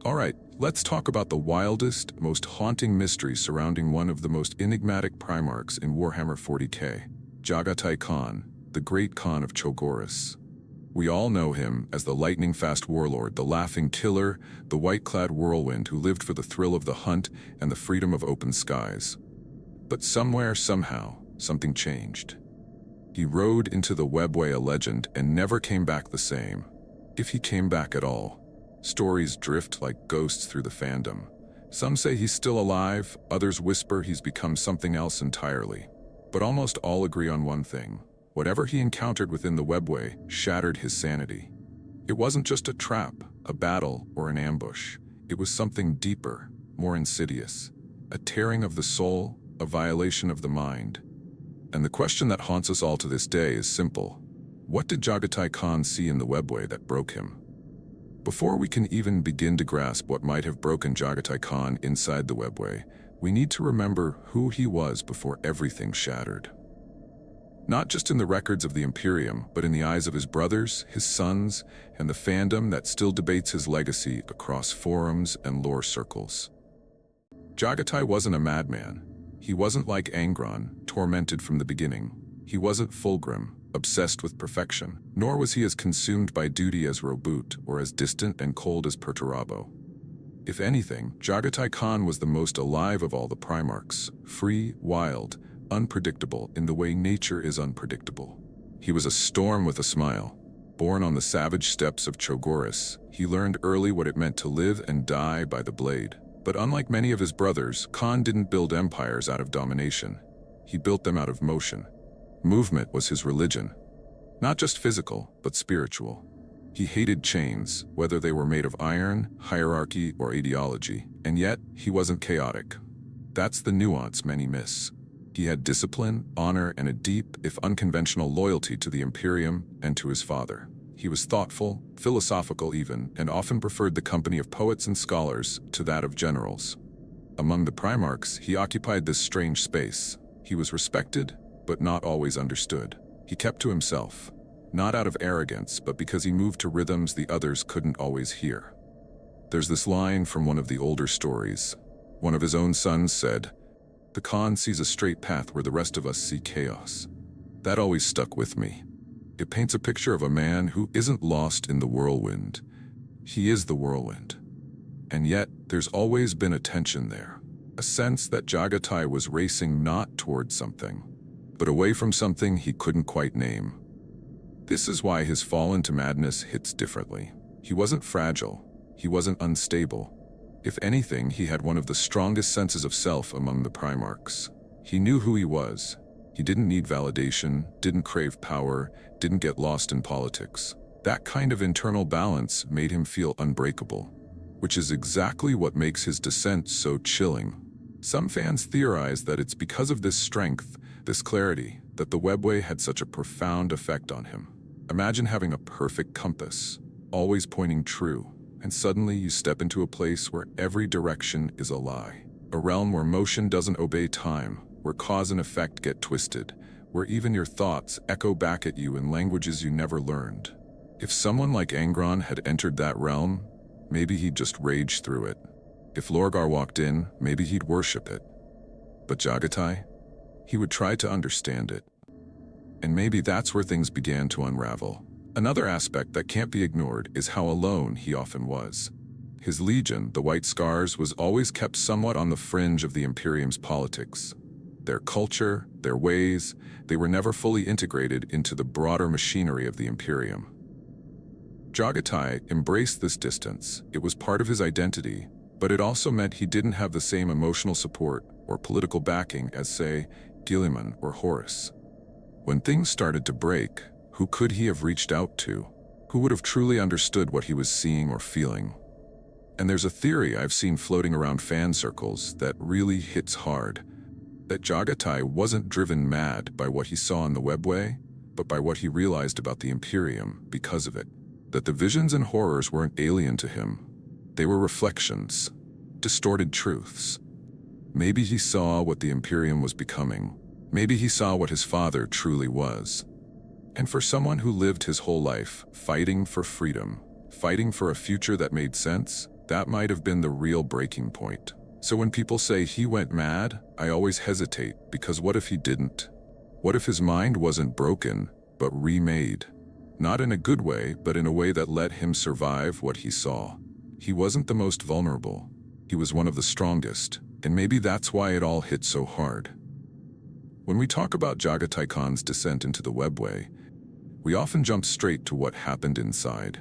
Alright, let's talk about the wildest, most haunting mystery surrounding one of the most enigmatic Primarchs in Warhammer 40k, Jaghatai Khan, the Great Khan of Cho'Garis. We all know him as the lightning-fast warlord, the laughing killer, the white-clad whirlwind who lived for the thrill of the hunt and the freedom of open skies. But somewhere, somehow, something changed. He rode into the Webway a legend and never came back the same. If he came back at all. Stories drift like ghosts through the fandom. Some say he's still alive, others whisper he's become something else entirely. But almost all agree on one thing. Whatever he encountered within the Webway shattered his sanity. It wasn't just a trap, a battle, or an ambush. It was something deeper, more insidious. A tearing of the soul, a violation of the mind. And the question that haunts us all to this day is simple. What did Jaghatai Khan see in the Webway that broke him? Before we can even begin to grasp what might have broken Jaghatai Khan inside the Webway, we need to remember who he was before everything shattered. Not just in the records of the Imperium, but in the eyes of his brothers, his sons, and the fandom that still debates his legacy across forums and lore circles. Jaghatai wasn't a madman. He wasn't like Angron, tormented from the beginning. He wasn't Fulgrim, obsessed with perfection, nor was he as consumed by duty as Roboute or as distant and cold as Perturabo. If anything, Jaghatai Khan was the most alive of all the Primarchs, free, wild, unpredictable in the way nature is unpredictable. He was a storm with a smile. Born on the savage steppes of Cho'Garis, he learned early what it meant to live and die by the blade. But unlike many of his brothers, Khan didn't build empires out of domination. He built them out of motion. Movement was his religion. Not just physical, but spiritual. He hated chains, whether they were made of iron, hierarchy, or ideology. And yet, he wasn't chaotic. That's the nuance many miss. He had discipline, honor, and a deep, if unconventional, loyalty to the Imperium and to his father. He was thoughtful, philosophical even, and often preferred the company of poets and scholars to that of generals. Among the Primarchs, he occupied this strange space. He was respected, but not always understood. He kept to himself, not out of arrogance, but because he moved to rhythms the others couldn't always hear. There's this line from one of the older stories. One of his own sons said, "The Khan sees a straight path where the rest of us see chaos." That always stuck with me. It paints a picture of a man who isn't lost in the whirlwind. He is the whirlwind. And yet, there's always been a tension there. A sense that Jaghatai was racing not towards something, but away from something he couldn't quite name. This is why his fall into madness hits differently. He wasn't fragile. He wasn't unstable. If anything, he had one of the strongest senses of self among the Primarchs. He knew who he was. He didn't need validation, didn't crave power, didn't get lost in politics. That kind of internal balance made him feel unbreakable, which is exactly what makes his descent so chilling. Some fans theorize that it's because of this strength, this clarity, that the Webway had such a profound effect on him. Imagine having a perfect compass, always pointing true, and suddenly you step into a place where every direction is a lie. A realm where motion doesn't obey time, where cause and effect get twisted, where even your thoughts echo back at you in languages you never learned. If someone like Angron had entered that realm, maybe he'd just rage through it. If Lorgar walked in, maybe he'd worship it. But Jaghatai? He would try to understand it. And maybe that's where things began to unravel. Another aspect that can't be ignored is how alone he often was. His legion, the White Scars, was always kept somewhat on the fringe of the Imperium's politics. Their culture, their ways, they were never fully integrated into the broader machinery of the Imperium. Jaghatai embraced this distance. It was part of his identity, but it also meant he didn't have the same emotional support or political backing as, say, Guilliman or Horus. When things started to break, who could he have reached out to? Who would have truly understood what he was seeing or feeling? And there's a theory I've seen floating around fan circles that really hits hard. That Jaghatai wasn't driven mad by what he saw in the Webway, but by what he realized about the Imperium because of it. That the visions and horrors weren't alien to him. They were reflections, distorted truths. Maybe he saw what the Imperium was becoming. Maybe he saw what his father truly was. And for someone who lived his whole life fighting for freedom, fighting for a future that made sense, That might have been the real breaking point. So when people say he went mad, I always hesitate, because what if he didn't? What if his mind wasn't broken, but remade? Not in a good way, but in a way that let him survive what he saw. He wasn't the most vulnerable. He was one of the strongest, and maybe that's why it all hit so hard. When we talk about Jaghatai Khan's descent into the Webway, we often jump straight to what happened inside.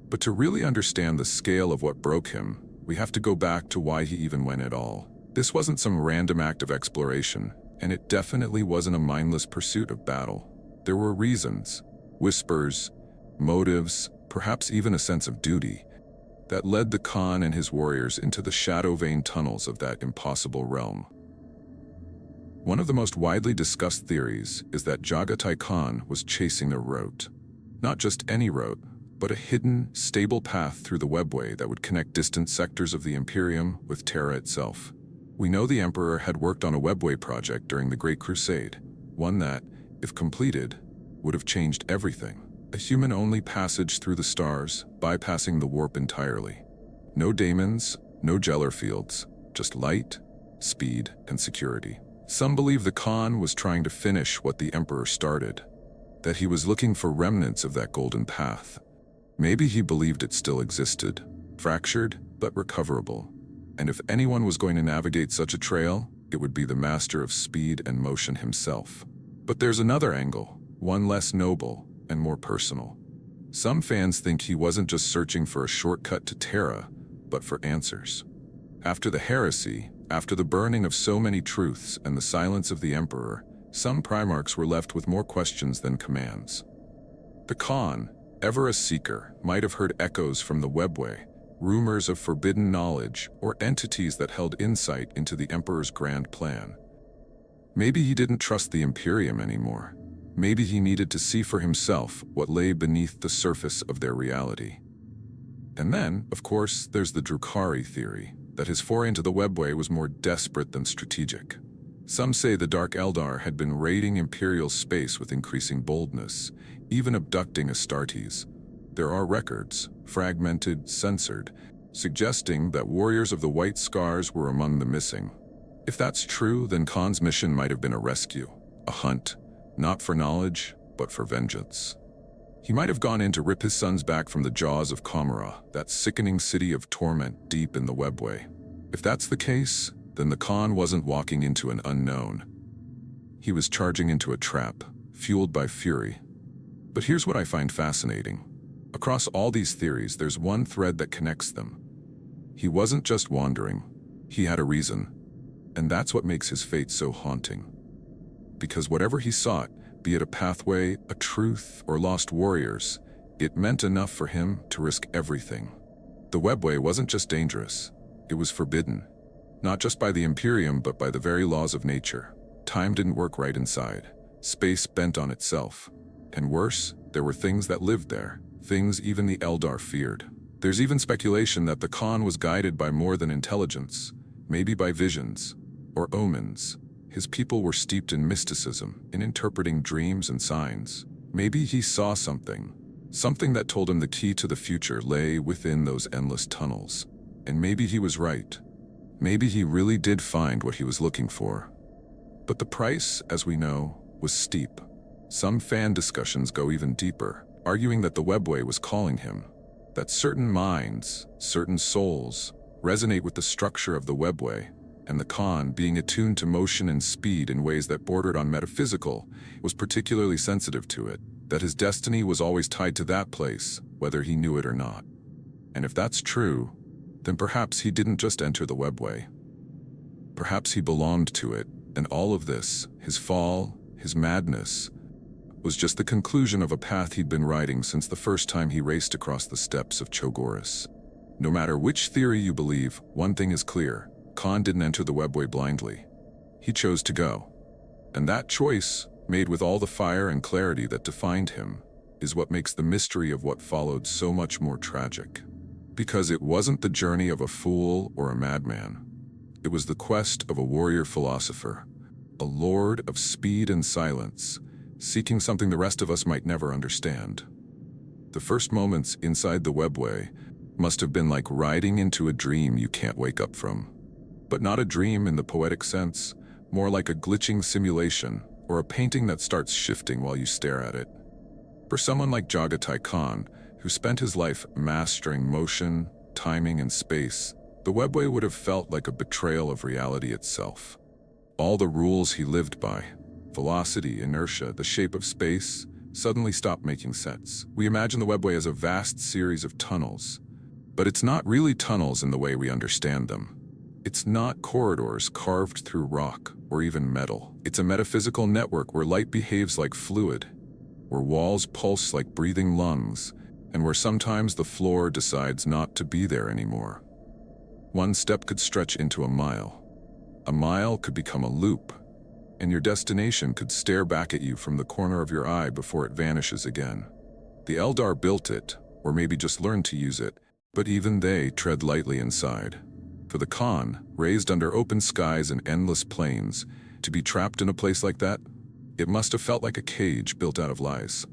But to really understand the scale of what broke him, we have to go back to why he even went at all. This wasn't some random act of exploration, and it definitely wasn't a mindless pursuit of battle. There were reasons, whispers, motives, perhaps even a sense of duty, that led the Khan and his warriors into the shadow-veined tunnels of that impossible realm. One of the most widely discussed theories is that Jaghatai Khan was chasing a route. Not just any route, but a hidden, stable path through the Webway that would connect distant sectors of the Imperium with Terra itself. We know the Emperor had worked on a Webway project during the Great Crusade, one that, if completed, would have changed everything. A human-only passage through the stars, bypassing the warp entirely. No daemons, no Jeller fields, just light, speed, and security. Some believe the Khan was trying to finish what the Emperor started, that he was looking for remnants of that golden path. Maybe he believed it still existed, fractured but recoverable. And if anyone was going to navigate such a trail, it would be the master of speed and motion himself. But there's another angle, one less noble and more personal. Some fans think he wasn't just searching for a shortcut to Terra, but for answers. After the heresy, after the burning of so many truths and the silence of the Emperor, some Primarchs were left with more questions than commands. The Khan, ever a seeker, might have heard echoes from the Webway, rumors of forbidden knowledge, or entities that held insight into the Emperor's grand plan. Maybe he didn't trust the Imperium anymore. Maybe he needed to see for himself what lay beneath the surface of their reality. And then, of course, there's the Drukhari theory, that his foray into the Webway was more desperate than strategic. Some say the Dark Eldar had been raiding Imperial space with increasing boldness, even abducting Astartes. There are records, fragmented, censored, suggesting that warriors of the White Scars were among the missing. If that's true, then Khan's mission might have been a rescue, a hunt, not for knowledge, but for vengeance. He might have gone in to rip his sons back from the jaws of Kamara, that sickening city of torment deep in the Webway. If that's the case, then the Khan wasn't walking into an unknown. He was charging into a trap, fueled by fury. But here's what I find fascinating. Across all these theories, there's one thread that connects them. He wasn't just wandering. He had a reason. And that's what makes his fate so haunting. Because whatever he sought, be it a pathway, a truth, or lost warriors, it meant enough for him to risk everything. The Webway wasn't just dangerous. It was forbidden. Not just by the Imperium, but by the very laws of nature. Time didn't work right inside. Space bent on itself. And worse, there were things that lived there. Things even the Eldar feared. There's even speculation that the Khan was guided by more than intelligence, maybe by visions, or omens. His people were steeped in mysticism, in interpreting dreams and signs. Maybe he saw something that told him the key to the future lay within those endless tunnels. And maybe he was right. Maybe he really did find what he was looking for. But the price, as we know, was steep. Some fan discussions go even deeper, arguing that the Webway was calling him, that certain minds, certain souls, resonate with the structure of the Webway, and the Khan, being attuned to motion and speed in ways that bordered on metaphysical, was particularly sensitive to it, that his destiny was always tied to that place, whether he knew it or not. And if that's true, then perhaps he didn't just enter the Webway. Perhaps he belonged to it, and all of this, his fall, his madness, was just the conclusion of a path he'd been riding since the first time he raced across the steppes of Chogoris. No matter which theory you believe, one thing is clear. Khan didn't enter the Webway blindly. He chose to go. And that choice, made with all the fire and clarity that defined him, is what makes the mystery of what followed so much more tragic. Because it wasn't the journey of a fool or a madman. It was the quest of a warrior philosopher, a lord of speed and silence, seeking something the rest of us might never understand. The first moments inside the Webway Must have been like riding into a dream you can't wake up from. But not a dream in the poetic sense, more like a glitching simulation, or a painting that starts shifting while you stare at it. For someone like Jaghatai Khan, who spent his life mastering motion, timing, and space, the Webway would have felt like a betrayal of reality itself. All the rules he lived by, velocity, inertia, the shape of space, suddenly stopped making sense. We imagine the Webway as a vast series of tunnels, but it's not really tunnels in the way we understand them. It's not corridors carved through rock or even metal. It's a metaphysical network where light behaves like fluid, where walls pulse like breathing lungs, and where sometimes the floor decides not to be there anymore. One step could stretch into a mile. A mile could become a loop, and your destination could stare back at you from the corner of your eye before it vanishes again. The Eldar built it, or maybe just learned to use it, but even they tread lightly inside. For the Khan, raised under open skies and endless plains, to be trapped in a place like that, it must have felt like a cage built out of lies.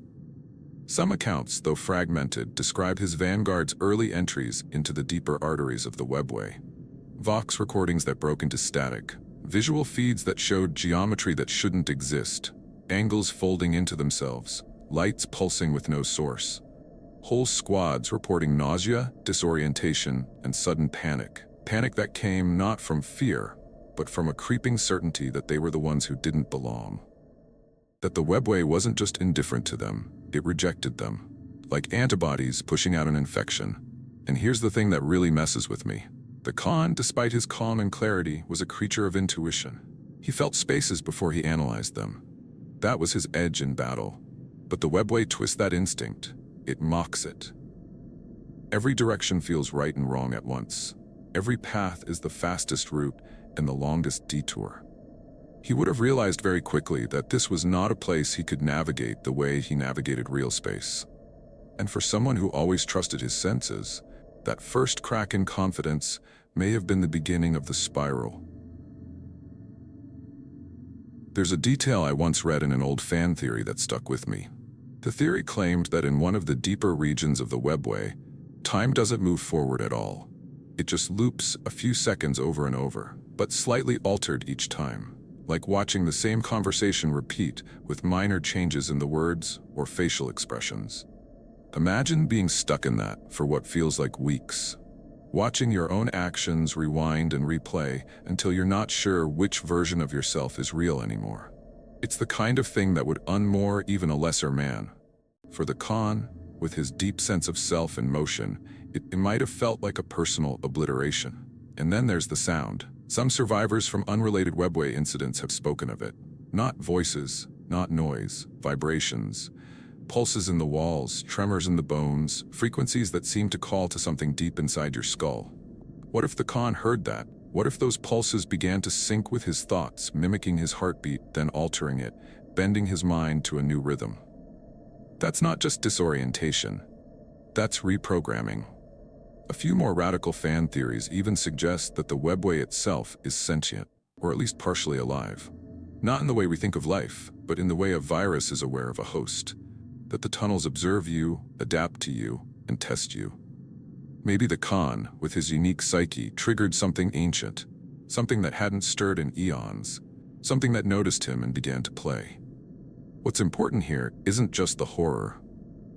Some accounts, though fragmented, describe his vanguard's early entries into the deeper arteries of the Webway. Vox recordings that broke into static, visual feeds that showed geometry that shouldn't exist, angles folding into themselves, lights pulsing with no source. Whole squads reporting nausea, disorientation, and sudden panic. Panic that came not from fear, but from a creeping certainty that they were the ones who didn't belong. That the Webway wasn't just indifferent to them, it rejected them, like antibodies pushing out an infection. And here's the thing that really messes with me. The Khan, despite his calm and clarity, was a creature of intuition. He felt spaces before he analyzed them. That was his edge in battle. But the Webway twists that instinct. It mocks it. Every direction feels right and wrong at once. Every path is the fastest route and the longest detour. He would have realized very quickly that this was not a place he could navigate the way he navigated real space. And for someone who always trusted his senses, that first crack in confidence may have been the beginning of the spiral. There's a detail I once read in an old fan theory that stuck with me. The theory claimed that in one of the deeper regions of the Webway, time doesn't move forward at all. It just loops a few seconds over and over, but slightly altered each time, like watching the same conversation repeat with minor changes in the words or facial expressions. Imagine being stuck in that for what feels like weeks, watching your own actions rewind and replay until you're not sure which version of yourself is real anymore. It's the kind of thing that would unmoor even a lesser man. For the Khan, with his deep sense of self and motion, it might have felt like a personal obliteration. And then there's the sound. Some survivors from unrelated Webway incidents have spoken of it. Not voices, not noise, vibrations, pulses in the walls, tremors in the bones, frequencies that seem to call to something deep inside your skull. What if the Khan heard that? What if those pulses began to sync with his thoughts, mimicking his heartbeat, then altering it, bending his mind to a new rhythm? That's not just disorientation. That's reprogramming. A few more radical fan theories even suggest that the Webway itself is sentient, or at least partially alive. Not in the way we think of life, but in the way a virus is aware of a host. That the tunnels observe you, adapt to you, and test you. Maybe the Khan, with his unique psyche, triggered something ancient, something that hadn't stirred in eons, something that noticed him and began to play. What's important here isn't just the horror,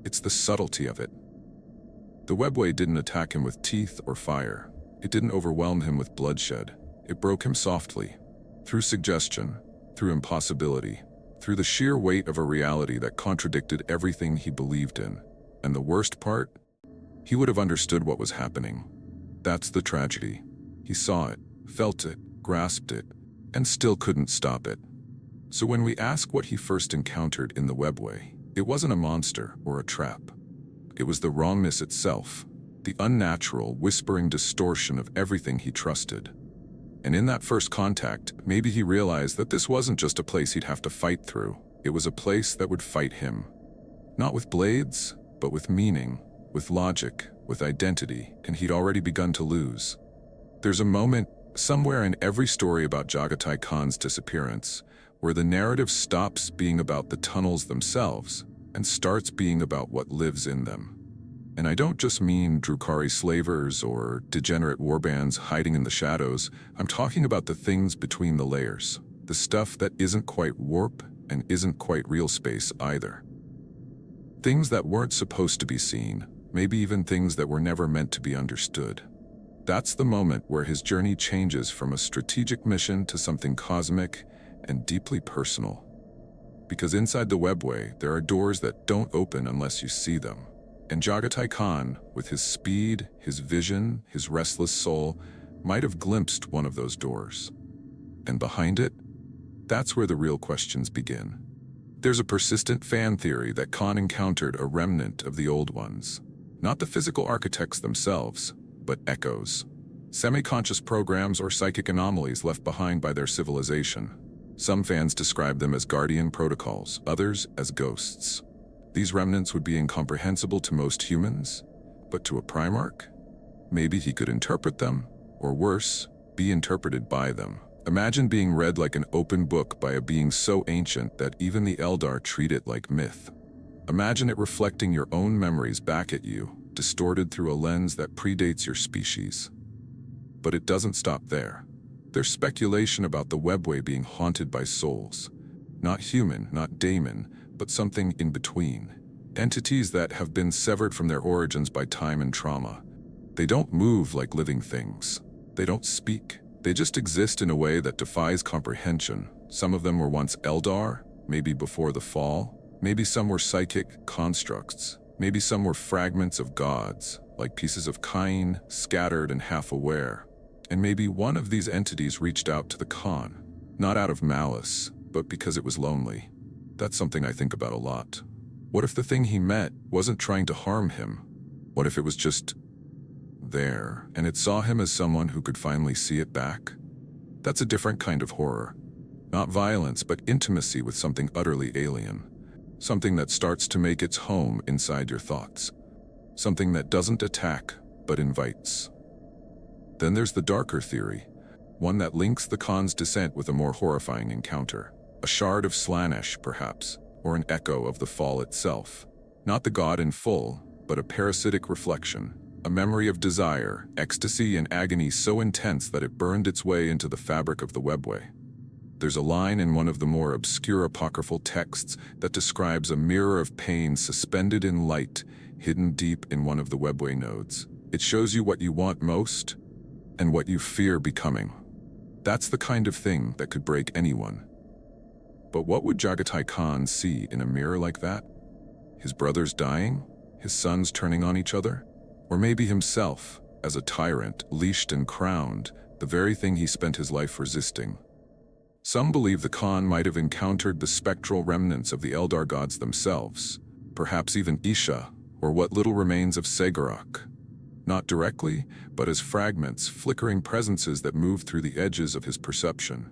it's the subtlety of it. The Webway didn't attack him with teeth or fire. It didn't overwhelm him with bloodshed. It broke him softly, through suggestion, through impossibility, through the sheer weight of a reality that contradicted everything he believed in. And the worst part? He would have understood what was happening. That's the tragedy. He saw it, felt it, grasped it, and still couldn't stop it. So when we ask what he first encountered in the Webway, it wasn't a monster or a trap. It was the wrongness itself, the unnatural, whispering distortion of everything he trusted. And in that first contact, maybe he realized that this wasn't just a place he'd have to fight through. It was a place that would fight him. Not with blades, but with meaning, with logic, with identity, and he'd already begun to lose. There's a moment, somewhere in every story about Jaghatai Khan's disappearance, where the narrative stops being about the tunnels themselves and starts being about what lives in them. And I don't just mean Drukhari slavers or degenerate warbands hiding in the shadows. I'm talking about the things between the layers. The stuff that isn't quite warp and isn't quite real space either. Things that weren't supposed to be seen, maybe even things that were never meant to be understood. That's the moment where his journey changes from a strategic mission to something cosmic and deeply personal. Because inside the Webway, there are doors that don't open unless you see them. And Jaghatai Khan, with his speed, his vision, his restless soul, might have glimpsed one of those doors. And behind it, that's where the real questions begin. There's a persistent fan theory that Khan encountered a remnant of the old ones. Not the physical architects themselves, but echoes. Semi-conscious programs or psychic anomalies left behind by their civilization. Some fans describe them as guardian protocols, others as ghosts. These remnants would be incomprehensible to most humans, but to a Primarch? Maybe he could interpret them, or worse, be interpreted by them. Imagine being read like an open book by a being so ancient that even the Eldar treat it like myth. Imagine it reflecting your own memories back at you, distorted through a lens that predates your species. But it doesn't stop there. There's speculation about the Webway being haunted by souls. Not human, not daemon, but something in between. Entities that have been severed from their origins by time and trauma. They don't move like living things. They don't speak. They just exist in a way that defies comprehension. Some of them were once Eldar, maybe before the fall. Maybe some were psychic constructs. Maybe some were fragments of gods, like pieces of Cain, scattered and half-aware. And maybe one of these entities reached out to the Khan, not out of malice, but because it was lonely. That's something I think about a lot. What if the thing he met wasn't trying to harm him? What if it was just there, and it saw him as someone who could finally see it back? That's a different kind of horror. Not violence, but intimacy with something utterly alien. Something that starts to make its home inside your thoughts. Something that doesn't attack, but invites. Then there's the darker theory, one that links the Khan's descent with a more horrifying encounter. A shard of Slanesh, perhaps, or an echo of the fall itself. Not the god in full, but a parasitic reflection. A memory of desire, ecstasy, and agony so intense that it burned its way into the fabric of the Webway. There's a line in one of the more obscure apocryphal texts that describes a mirror of pain suspended in light, hidden deep in one of the Webway nodes. It shows you what you want most, and what you fear becoming. That's the kind of thing that could break anyone. But what would Jaghatai Khan see in a mirror like that? His brothers dying? His sons turning on each other? Or maybe himself, as a tyrant, leashed and crowned, the very thing he spent his life resisting. Some believe the Khan might have encountered the spectral remnants of the Eldar gods themselves, perhaps even Isha, or what little remains of Segarak. Not directly, but as fragments, flickering presences that move through the edges of his perception.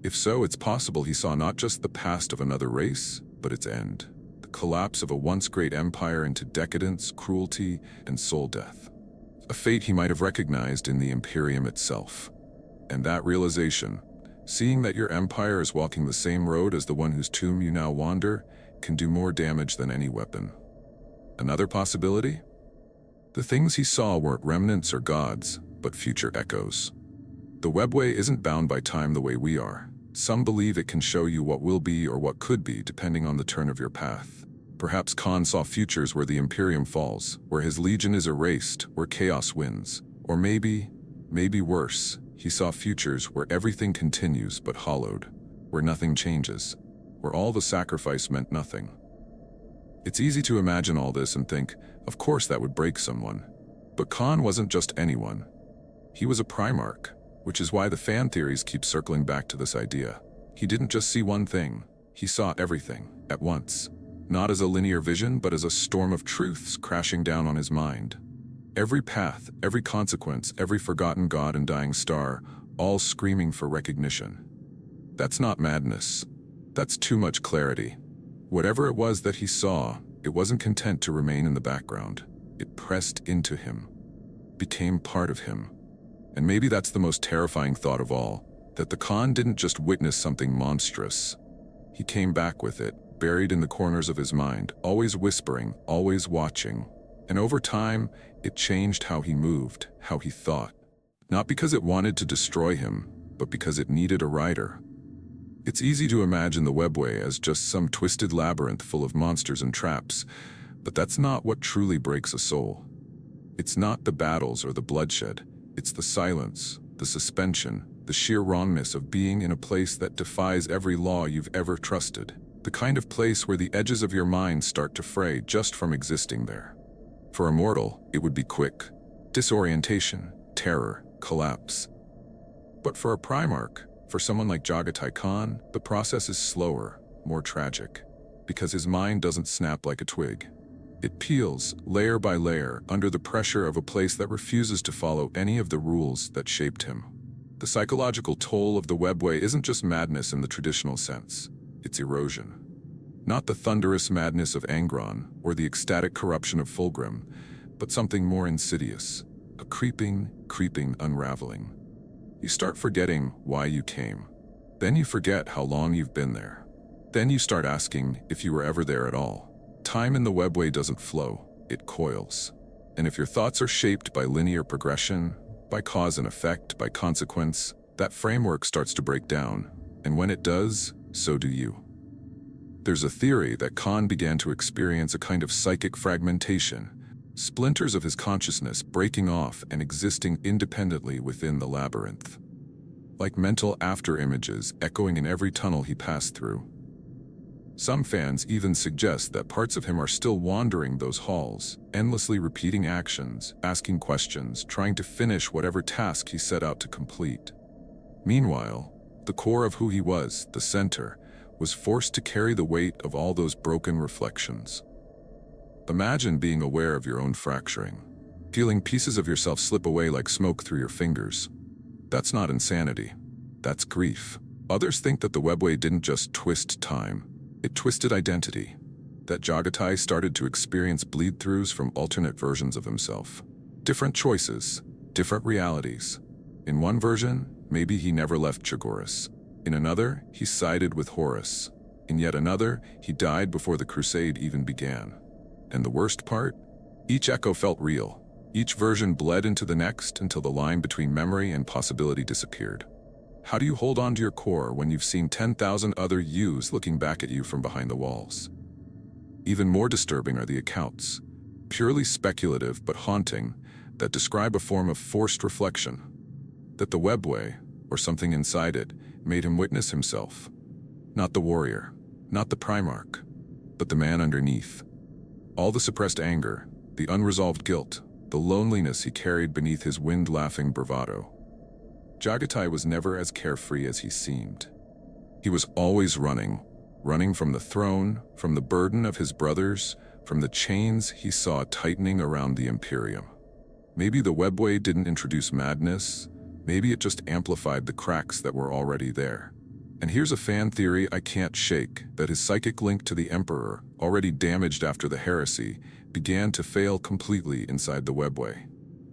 If so, it's possible he saw not just the past of another race, but its end. The collapse of a once great empire into decadence, cruelty, and soul death. A fate he might have recognized in the Imperium itself. And that realization, seeing that your empire is walking the same road as the one whose tomb you now wander, can do more damage than any weapon. Another possibility? The things he saw weren't remnants or gods, but future echoes. The Webway isn't bound by time the way we are. Some believe it can show you what will be or what could be, depending on the turn of your path. Perhaps Khan saw futures where the Imperium falls, where his legion is erased, where chaos wins. Or maybe worse, he saw futures where everything continues but hollowed, where nothing changes, where all the sacrifice meant nothing. It's easy to imagine all this and think, of course that would break someone. But Khan wasn't just anyone. He was a Primarch, which is why the fan theories keep circling back to this idea. He didn't just see one thing, he saw everything, at once. Not as a linear vision, but as a storm of truths crashing down on his mind. Every path, every consequence, every forgotten god and dying star, all screaming for recognition. That's not madness. That's too much clarity. Whatever it was that he saw, it wasn't content to remain in the background. It pressed into him, became part of him. And maybe that's the most terrifying thought of all, that the Khan didn't just witness something monstrous. He came back with it, buried in the corners of his mind, always whispering, always watching. And over time, it changed how he moved, how he thought. Not because it wanted to destroy him, but because it needed a rider. It's easy to imagine the Webway as just some twisted labyrinth full of monsters and traps, but that's not what truly breaks a soul. It's not the battles or the bloodshed, it's the silence, the suspension, the sheer wrongness of being in a place that defies every law you've ever trusted. The kind of place where the edges of your mind start to fray just from existing there. For a mortal, it would be quick. Disorientation, terror, collapse. But for a Primarch, for someone like Jaghatai Khan, the process is slower, more tragic. Because his mind doesn't snap like a twig. It peels, layer by layer, under the pressure of a place that refuses to follow any of the rules that shaped him. The psychological toll of the Webway isn't just madness in the traditional sense. It's erosion. Not the thunderous madness of Angron or the ecstatic corruption of Fulgrim, but something more insidious. A creeping unraveling. You start forgetting why you came. Then you forget how long you've been there. Then you start asking if you were ever there at all. Time in the Webway doesn't flow, it coils. And if your thoughts are shaped by linear progression, by cause and effect, by consequence, that framework starts to break down. And when it does, so do you. There's a theory that Khan began to experience a kind of psychic fragmentation, splinters of his consciousness breaking off and existing independently within the labyrinth. Like mental after-images echoing in every tunnel he passed through. Some fans even suggest that parts of him are still wandering those halls, endlessly repeating actions, asking questions, trying to finish whatever task he set out to complete. Meanwhile, the core of who he was, the center, was forced to carry the weight of all those broken reflections. Imagine being aware of your own fracturing, feeling pieces of yourself slip away like smoke through your fingers. That's not insanity. That's grief. Others think that the Webway didn't just twist time. It twisted identity, that Jaghatai started to experience bleed-throughs from alternate versions of himself. Different choices, different realities. In one version, maybe he never left Chogoris. In another, he sided with Horus. In yet another, he died before the crusade even began. And the worst part? Each echo felt real. Each version bled into the next until the line between memory and possibility disappeared. How do you hold on to your core when you've seen 10,000 other yous looking back at you from behind the walls? Even more disturbing are the accounts, purely speculative but haunting, that describe a form of forced reflection. That the Webway, or something inside it, made him witness himself. Not the warrior, not the Primarch, but the man underneath. All the suppressed anger, the unresolved guilt, the loneliness he carried beneath his wind-laughing bravado. Jaghatai was never as carefree as he seemed. He was always running from the throne, from the burden of his brothers, from the chains he saw tightening around the Imperium. Maybe the Webway didn't introduce madness, maybe it just amplified the cracks that were already there. And here's a fan theory I can't shake, that his psychic link to the Emperor, already damaged after the heresy, began to fail completely inside the Webway.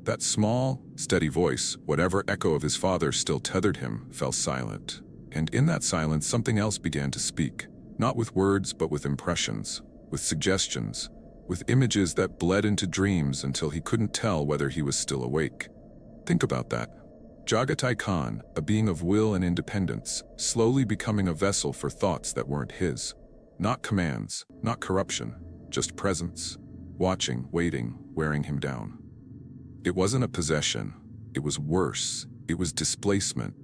That small, steady voice, whatever echo of his father still tethered him, fell silent. And in that silence, something else began to speak, not with words but with impressions, with suggestions, with images that bled into dreams until he couldn't tell whether he was still awake. Think about that. Jaghatai Khan, a being of will and independence, slowly becoming a vessel for thoughts that weren't his. Not commands, not corruption, just presence, watching, waiting, wearing him down. It wasn't a possession. It was worse. It was displacement.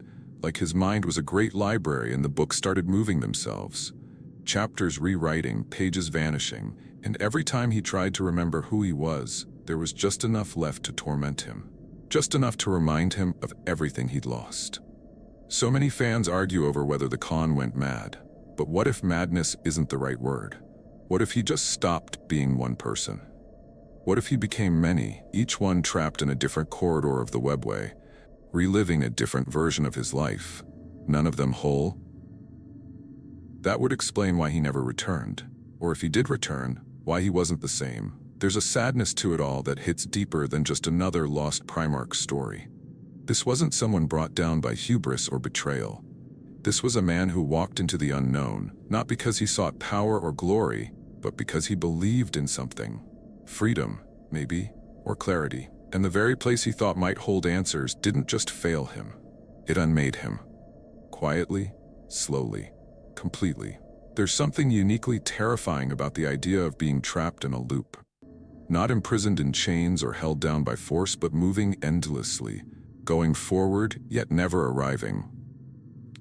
Like his mind was a great library and the books started moving themselves. Chapters rewriting, pages vanishing, and every time he tried to remember who he was, there was just enough left to torment him. Just enough to remind him of everything he'd lost. So many fans argue over whether the Khan went mad. But what if madness isn't the right word? What if he just stopped being one person? What if he became many, each one trapped in a different corridor of the Webway, reliving a different version of his life, none of them whole? That would explain why he never returned, or if he did return, why he wasn't the same. There's a sadness to it all that hits deeper than just another lost Primarch story. This wasn't someone brought down by hubris or betrayal. This was a man who walked into the unknown, not because he sought power or glory, but because he believed in something. Freedom, maybe, or clarity. And the very place he thought might hold answers didn't just fail him. It unmade him. Quietly, slowly, completely. There's something uniquely terrifying about the idea of being trapped in a loop. Not imprisoned in chains or held down by force, but moving endlessly, going forward, yet never arriving.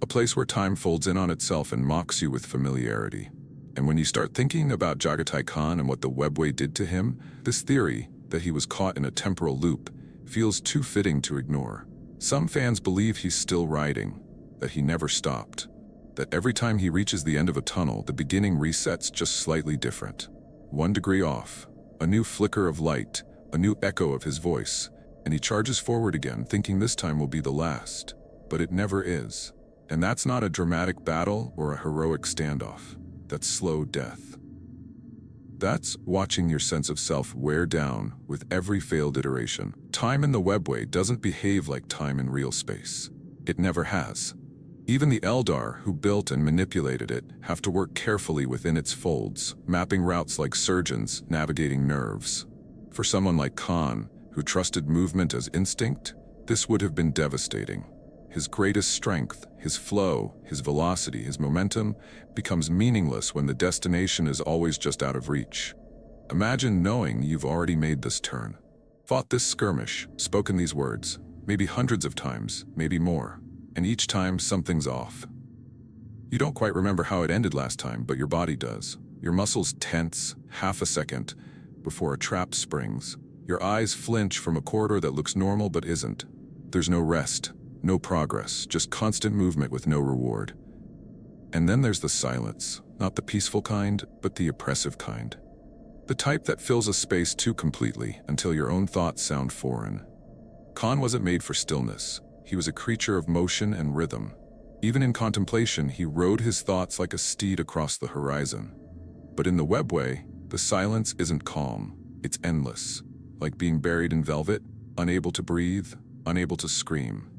A place where time folds in on itself and mocks you with familiarity. And when you start thinking about Jaghatai Khan and what the Webway did to him, this theory that he was caught in a temporal loop feels too fitting to ignore. Some fans believe he's still riding, that he never stopped, that every time he reaches the end of a tunnel, the beginning resets just slightly different. 1 degree off, a new flicker of light, a new echo of his voice, and he charges forward again, thinking this time will be the last. But it never is. And that's not a dramatic battle or a heroic standoff. That's slow death. That's watching your sense of self wear down with every failed iteration. Time in the Webway doesn't behave like time in real space. It never has. Even the Eldar who built and manipulated it have to work carefully within its folds, mapping routes like surgeons navigating nerves. For someone like Khan, who trusted movement as instinct, this would have been devastating. His greatest strength, his flow, his velocity, his momentum, becomes meaningless when the destination is always just out of reach. Imagine knowing you've already made this turn, fought this skirmish, spoken these words, maybe hundreds of times, maybe more, and each time something's off. You don't quite remember how it ended last time, but your body does. Your muscles tense half a second before a trap springs. Your eyes flinch from a corridor that looks normal but isn't. There's no rest. No progress, just constant movement with no reward. And then there's the silence, not the peaceful kind, but the oppressive kind. The type that fills a space too completely until your own thoughts sound foreign. Khan wasn't made for stillness. He was a creature of motion and rhythm. Even in contemplation, he rode his thoughts like a steed across the horizon. But in the Webway, the silence isn't calm. It's endless, like being buried in velvet, unable to breathe, unable to scream.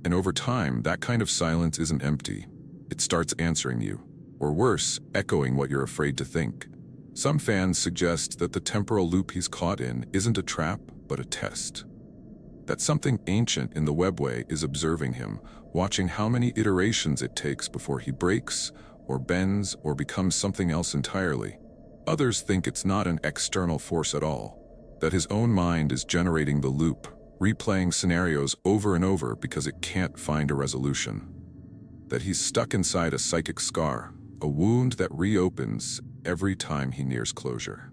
And over time, that kind of silence isn't empty. It starts answering you, or worse, echoing what you're afraid to think. Some fans suggest that the temporal loop he's caught in isn't a trap, but a test. That something ancient in the Webway is observing him, watching how many iterations it takes before he breaks, or bends, or becomes something else entirely. Others think it's not an external force at all, that his own mind is generating the loop, replaying scenarios over and over because it can't find a resolution. That he's stuck inside a psychic scar, a wound that reopens every time he nears closure.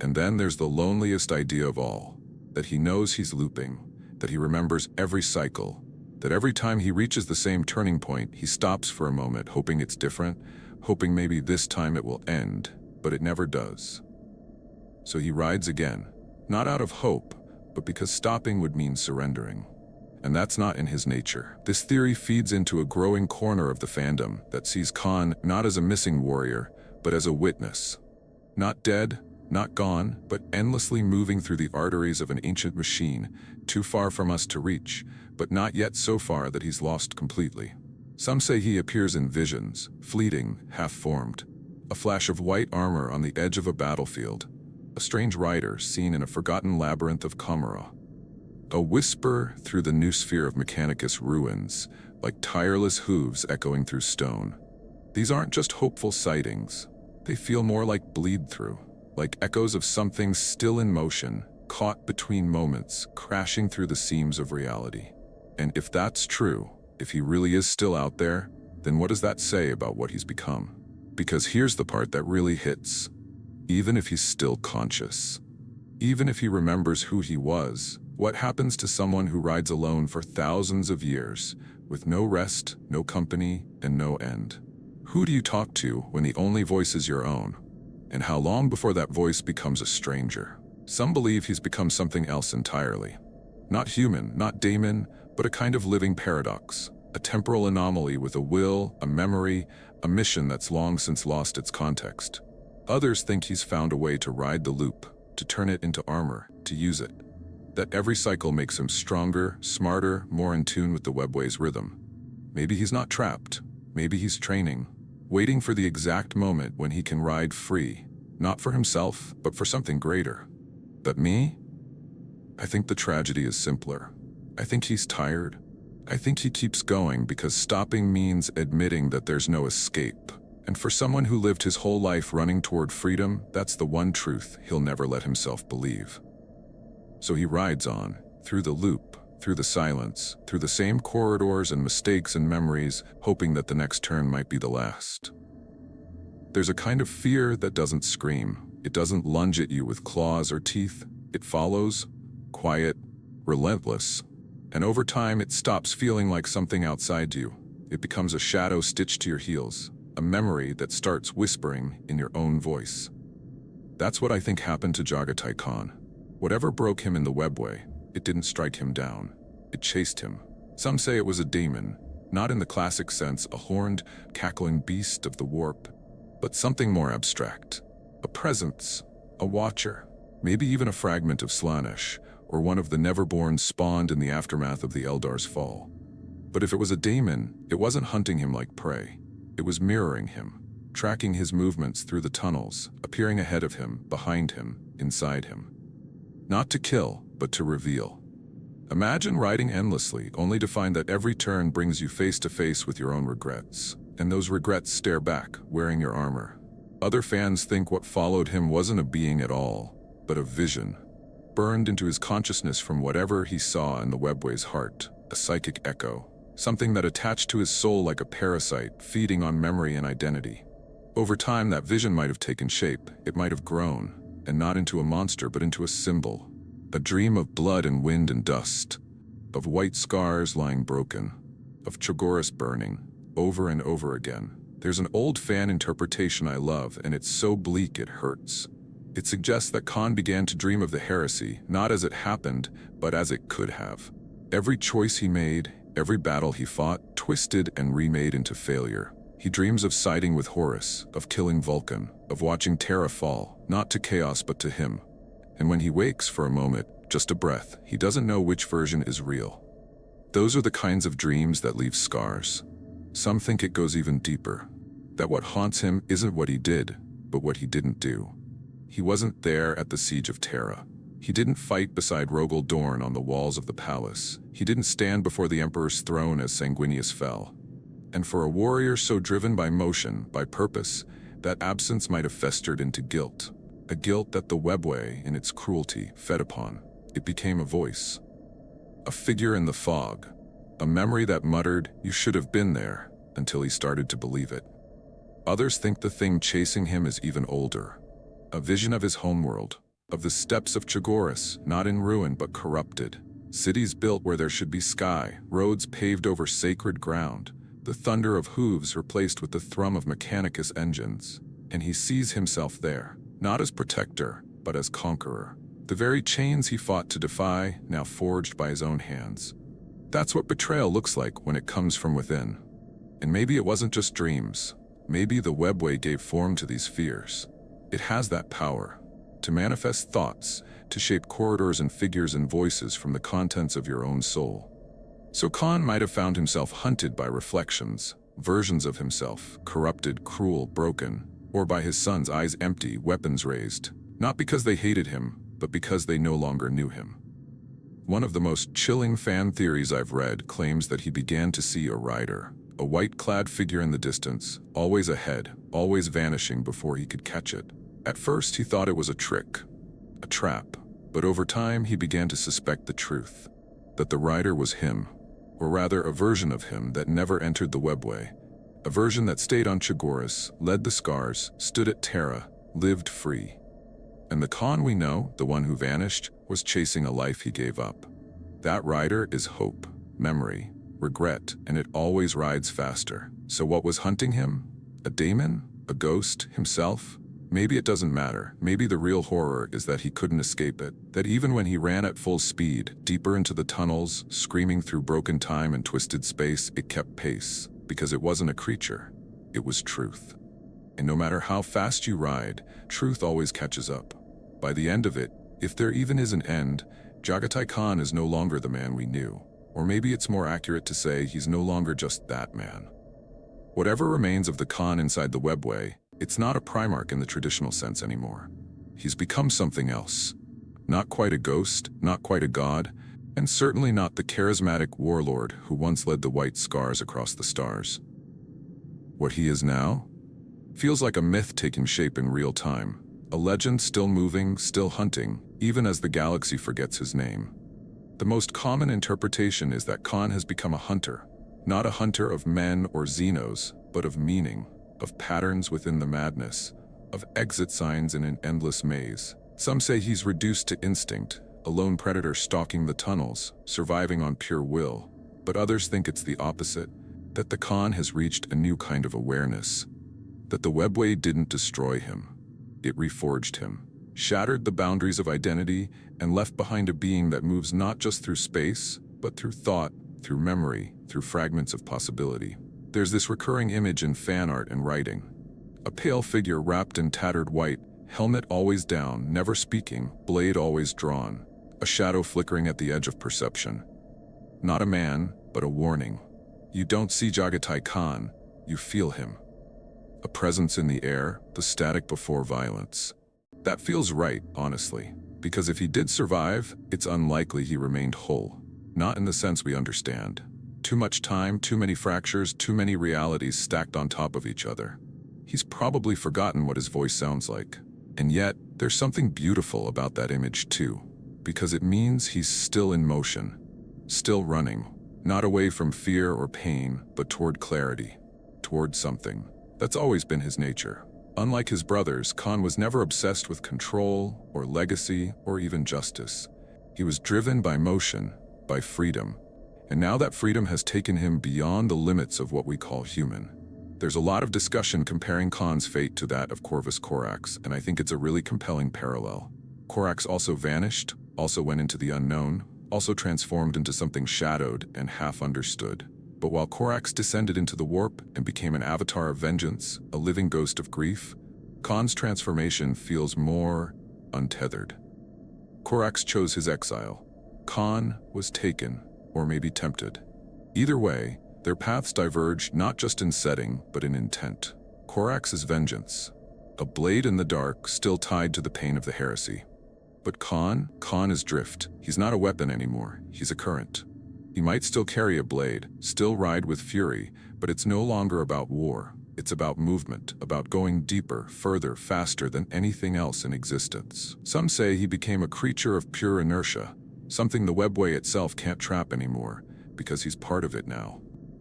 And then there's the loneliest idea of all, that he knows he's looping, that he remembers every cycle, that every time he reaches the same turning point, he stops for a moment, hoping it's different, hoping maybe this time it will end, but it never does. So he rides again, not out of hope, but because stopping would mean surrendering. And that's not in his nature. This theory feeds into a growing corner of the fandom that sees Khan not as a missing warrior, but as a witness. Not dead, not gone, but endlessly moving through the arteries of an ancient machine, too far from us to reach, but not yet so far that he's lost completely. Some say he appears in visions, fleeting, half-formed. A flash of white armor on the edge of a battlefield. A strange rider seen in a forgotten labyrinth of Kamara. A whisper through the new sphere of Mechanicus ruins, like tireless hooves echoing through stone. These aren't just hopeful sightings. They feel more like bleed-through, like echoes of something still in motion, caught between moments, crashing through the seams of reality. And if that's true, if he really is still out there, then what does that say about what he's become? Because here's the part that really hits. Even if he's still conscious, even if he remembers who he was, what happens to someone who rides alone for thousands of years, with no rest, no company, and no end? Who do you talk to when the only voice is your own? And how long before that voice becomes a stranger? Some believe he's become something else entirely. Not human, not daemon, but a kind of living paradox, a temporal anomaly with a will, a memory, a mission that's long since lost its context. Others think he's found a way to ride the loop, to turn it into armor, to use it. That every cycle makes him stronger, smarter, more in tune with the Webway's rhythm. Maybe he's not trapped. Maybe he's training, waiting for the exact moment when he can ride free, not for himself, but for something greater. But me? I think the tragedy is simpler. I think he's tired. I think he keeps going because stopping means admitting that there's no escape. And for someone who lived his whole life running toward freedom, that's the one truth he'll never let himself believe. So he rides on, through the loop, through the silence, through the same corridors and mistakes and memories, hoping that the next turn might be the last. There's a kind of fear that doesn't scream. It doesn't lunge at you with claws or teeth. It follows, quiet, relentless. And over time, it stops feeling like something outside you. It becomes a shadow stitched to your heels, a memory that starts whispering in your own voice. That's what I think happened to Jaghatai Khan. Whatever broke him in the Webway, it didn't strike him down. It chased him. Some say it was a daemon, not in the classic sense, a horned, cackling beast of the warp, but something more abstract. A presence, a watcher, maybe even a fragment of Slanesh, or one of the never-born spawned in the aftermath of the Eldar's fall. But if it was a daemon, it wasn't hunting him like prey. It was mirroring him, tracking his movements through the tunnels, appearing ahead of him, behind him, inside him. Not to kill, but to reveal. Imagine riding endlessly, only to find that every turn brings you face to face with your own regrets, and those regrets stare back, wearing your armor. Other fans think what followed him wasn't a being at all, but a vision, burned into his consciousness from whatever he saw in the Webway's heart, a psychic echo, something that attached to his soul like a parasite, feeding on memory and identity. Over time, that vision might have taken shape. It might have grown, and not into a monster, but into a symbol. A dream of blood and wind and dust, of white scars lying broken, of Chogoris burning, over and over again. There's an old fan interpretation I love, and it's so bleak it hurts. It suggests that Khan began to dream of the heresy, not as it happened, but as it could have. Every choice he made, every battle he fought, twisted and remade into failure. He dreams of siding with Horus, of killing Vulcan, of watching Terra fall, not to chaos but to him. And when he wakes for a moment, just a breath, he doesn't know which version is real. Those are the kinds of dreams that leave scars. Some think it goes even deeper, that what haunts him isn't what he did, but what he didn't do. He wasn't there at the siege of Terra. He didn't fight beside Rogel Dorn on the walls of the palace. He didn't stand before the Emperor's throne as Sanguinius fell. And for a warrior so driven by motion, by purpose, that absence might have festered into guilt. A guilt that the Webway, in its cruelty, fed upon. It became a voice. A figure in the fog. A memory that muttered, "You should have been there," until he started to believe it. Others think the thing chasing him is even older. A vision of his homeworld, of the steppes of Chogoris, not in ruin but corrupted. Cities built where there should be sky, roads paved over sacred ground, the thunder of hooves replaced with the thrum of Mechanicus engines. And he sees himself there, not as protector, but as conqueror. The very chains he fought to defy, now forged by his own hands. That's what betrayal looks like when it comes from within. And maybe it wasn't just dreams. Maybe the Webway gave form to these fears. It has that power, to manifest thoughts, to shape corridors and figures and voices from the contents of your own soul. So Khan might have found himself hunted by reflections, versions of himself, corrupted, cruel, broken, or by his son's eyes empty, weapons raised, not because they hated him, but because they no longer knew him. One of the most chilling fan theories I've read claims that he began to see a rider, a white-clad figure in the distance, always ahead, always vanishing before he could catch it. At first he thought it was a trick, a trap, but over time he began to suspect the truth, that the rider was him, or rather a version of him that never entered the Webway, a version that stayed on Chogoris, led the scars, stood at Terra, lived free. And the Khan we know, the one who vanished, was chasing a life he gave up. That rider is hope, memory, regret, and it always rides faster. So what was hunting him? A daemon? A ghost? Himself? Maybe it doesn't matter. Maybe the real horror is that he couldn't escape it. That even when he ran at full speed, deeper into the tunnels, screaming through broken time and twisted space, it kept pace. Because it wasn't a creature. It was truth. And no matter how fast you ride, truth always catches up. By the end of it, if there even is an end, Jaghatai Khan is no longer the man we knew. Or maybe it's more accurate to say he's no longer just that man. Whatever remains of the Khan inside the Webway, it's not a Primarch in the traditional sense anymore. He's become something else. Not quite a ghost, not quite a god, and certainly not the charismatic warlord who once led the white scars across the stars. What he is now? Feels like a myth taking shape in real time, a legend still moving, still hunting, even as the galaxy forgets his name. The most common interpretation is that Khan has become a hunter, not a hunter of men or Xenos, but of meaning, of patterns within the madness, of exit signs in an endless maze. Some say he's reduced to instinct, a lone predator stalking the tunnels, surviving on pure will, but others think it's the opposite, that the Khan has reached a new kind of awareness, that the Webway didn't destroy him, it reforged him, shattered the boundaries of identity, and left behind a being that moves not just through space, but through thought, through memory, through fragments of possibility. There's this recurring image in fan art and writing. A pale figure wrapped in tattered white, helmet always down, never speaking, blade always drawn, a shadow flickering at the edge of perception. Not a man, but a warning. You don't see Jaghatai Khan, you feel him. A presence in the air, the static before violence. That feels right, honestly, because if he did survive, it's unlikely he remained whole. Not in the sense we understand. Too much time, too many fractures, too many realities stacked on top of each other. He's probably forgotten what his voice sounds like. And yet, there's something beautiful about that image too, because it means he's still in motion, still running, not away from fear or pain, but toward clarity, toward something. That's always been his nature. Unlike his brothers, Khan was never obsessed with control, or legacy, or even justice. He was driven by motion, by freedom. And now that freedom has taken him beyond the limits of what we call human. There's a lot of discussion comparing Khan's fate to that of Corvus Corax, and I think it's a really compelling parallel. Corax also vanished, also went into the unknown, also transformed into something shadowed and half understood. But while Corax descended into the warp and became an avatar of vengeance, a living ghost of grief, Khan's transformation feels more untethered. Corax chose his exile. Khan was taken, or maybe tempted. Either way, their paths diverge not just in setting, but in intent. Corax is vengeance, a blade in the dark still tied to the pain of the heresy. But Khan is drift. He's not a weapon anymore, he's a current. He might still carry a blade, still ride with fury, but it's no longer about war. It's about movement, about going deeper, further, faster than anything else in existence. Some say he became a creature of pure inertia, something the Webway itself can't trap anymore, because he's part of it now.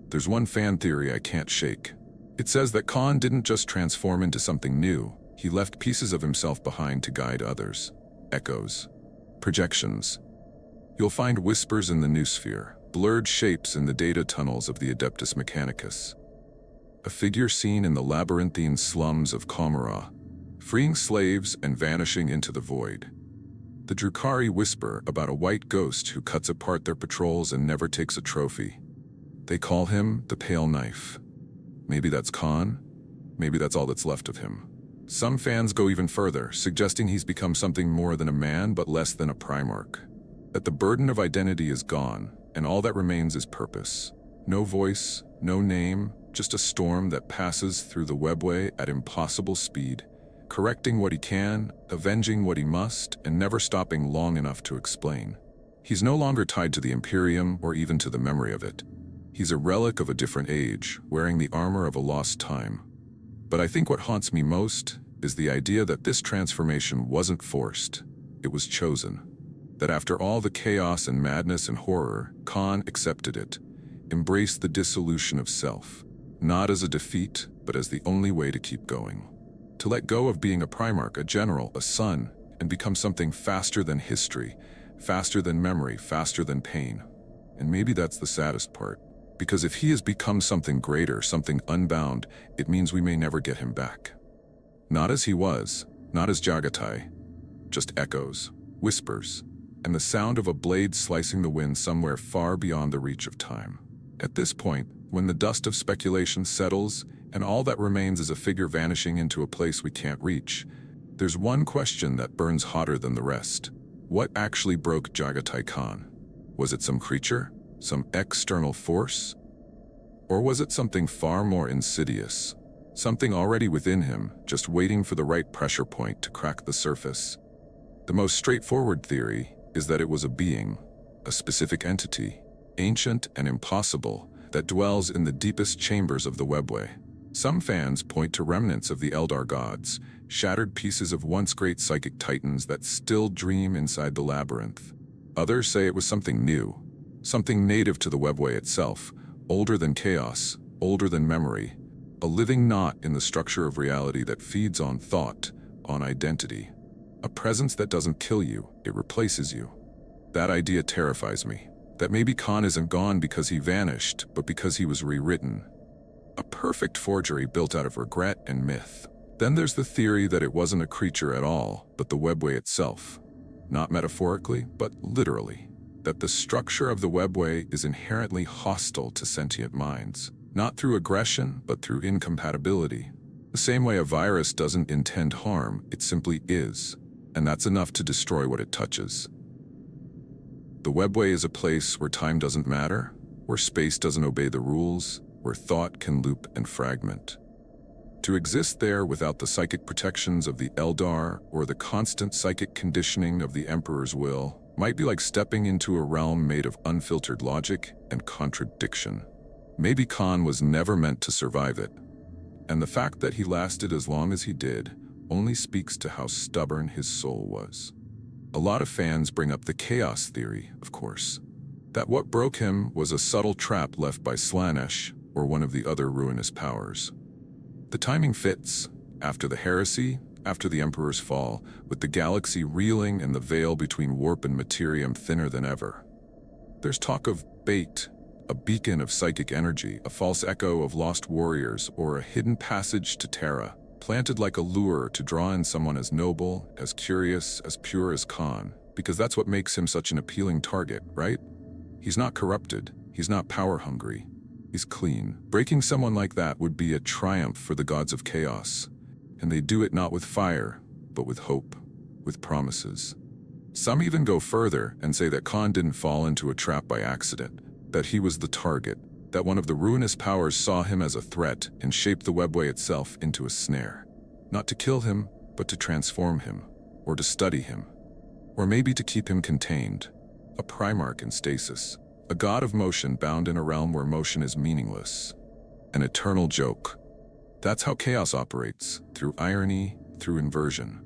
There's one fan theory I can't shake. It says that Khan didn't just transform into something new, he left pieces of himself behind to guide others. Echoes. Projections. You'll find whispers in the noosphere, blurred shapes in the data tunnels of the Adeptus Mechanicus. A figure seen in the labyrinthine slums of Comora, freeing slaves and vanishing into the void. The Drukhari whisper about a white ghost who cuts apart their patrols and never takes a trophy. They call him the Pale Knife. Maybe that's Khan. Maybe that's all that's left of him. Some fans go even further, suggesting he's become something more than a man but less than a Primarch. That the burden of identity is gone, and all that remains is purpose. No voice, no name, just a storm that passes through the Webway at impossible speed, correcting what he can, avenging what he must, and never stopping long enough to explain. He's no longer tied to the Imperium or even to the memory of it. He's a relic of a different age, wearing the armor of a lost time. But I think what haunts me most is the idea that this transformation wasn't forced, it was chosen. That after all the chaos and madness and horror, Khan accepted it, embraced the dissolution of self, not as a defeat, but as the only way to keep going. To let go of being a Primarch, a general, a son, and become something faster than history, faster than memory, faster than pain. And maybe that's the saddest part. Because if he has become something greater, something unbound, it means we may never get him back. Not as he was, not as Jaghatai, just echoes, whispers, and the sound of a blade slicing the wind somewhere far beyond the reach of time. At this point, when the dust of speculation settles, and all that remains is a figure vanishing into a place we can't reach, there's one question that burns hotter than the rest. What actually broke Jaghatai Khan? Was it some creature? Some external force? Or was it something far more insidious? Something already within him, just waiting for the right pressure point to crack the surface? The most straightforward theory is that it was a being, a specific entity, ancient and impossible, that dwells in the deepest chambers of the Webway. Some fans point to remnants of the Eldar gods, shattered pieces of once great psychic titans that still dream inside the labyrinth. Others say it was something new, something native to the Webway itself, older than chaos, older than memory, a living knot in the structure of reality that feeds on thought, on identity. A presence that doesn't kill you, it replaces you. That idea terrifies me. That maybe Khan isn't gone because he vanished, but because he was rewritten. A perfect forgery built out of regret and myth. Then there's the theory that it wasn't a creature at all, but the Webway itself. Not metaphorically, but literally. That the structure of the Webway is inherently hostile to sentient minds. Not through aggression, but through incompatibility. The same way a virus doesn't intend harm, it simply is. And that's enough to destroy what it touches. The Webway is a place where time doesn't matter, where space doesn't obey the rules, where thought can loop and fragment. To exist there without the psychic protections of the Eldar or the constant psychic conditioning of the Emperor's will might be like stepping into a realm made of unfiltered logic and contradiction. Maybe Khan was never meant to survive it, and the fact that he lasted as long as he did only speaks to how stubborn his soul was. A lot of fans bring up the chaos theory, of course, that what broke him was a subtle trap left by Slaanesh or one of the other ruinous powers. The timing fits, after the heresy, after the Emperor's fall, with the galaxy reeling and the veil between warp and materium thinner than ever. There's talk of bait, a beacon of psychic energy, a false echo of lost warriors, or a hidden passage to Terra, planted like a lure to draw in someone as noble, as curious, as pure as Khan, because that's what makes him such an appealing target, right? He's not corrupted, he's not power-hungry, he's clean. Breaking someone like that would be a triumph for the gods of chaos, and they do it not with fire, but with hope, with promises. Some even go further and say that Khan didn't fall into a trap by accident, that he was the target, that one of the ruinous powers saw him as a threat and shaped the Webway itself into a snare. Not to kill him, but to transform him, or to study him, or maybe to keep him contained. A Primarch in stasis, a god of motion bound in a realm where motion is meaningless. An eternal joke. That's how chaos operates, through irony, through inversion.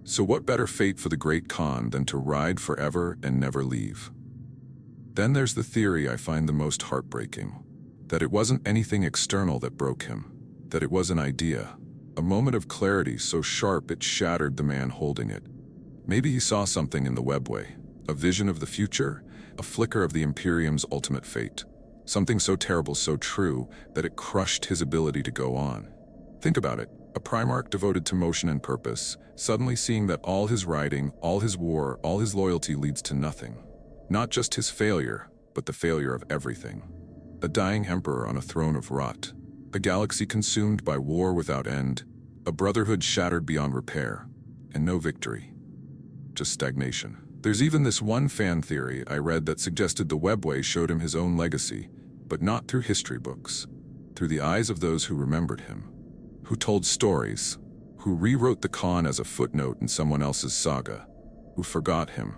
So what better fate for the great Khan than to ride forever and never leave? Then there's the theory I find the most heartbreaking. That it wasn't anything external that broke him. That it was an idea. A moment of clarity so sharp it shattered the man holding it. Maybe he saw something in the Webway. A vision of the future. A flicker of the Imperium's ultimate fate. Something so terrible, so true, that it crushed his ability to go on. Think about it. A Primarch devoted to motion and purpose, suddenly seeing that all his riding, all his war, all his loyalty leads to nothing. Not just his failure, but the failure of everything. A dying emperor on a throne of rot. A galaxy consumed by war without end. A brotherhood shattered beyond repair. And no victory. Just stagnation. There's even this one fan theory I read that suggested the Webway showed him his own legacy, but not through history books. Through the eyes of those who remembered him. Who told stories. Who rewrote the Khan as a footnote in someone else's saga. Who forgot him.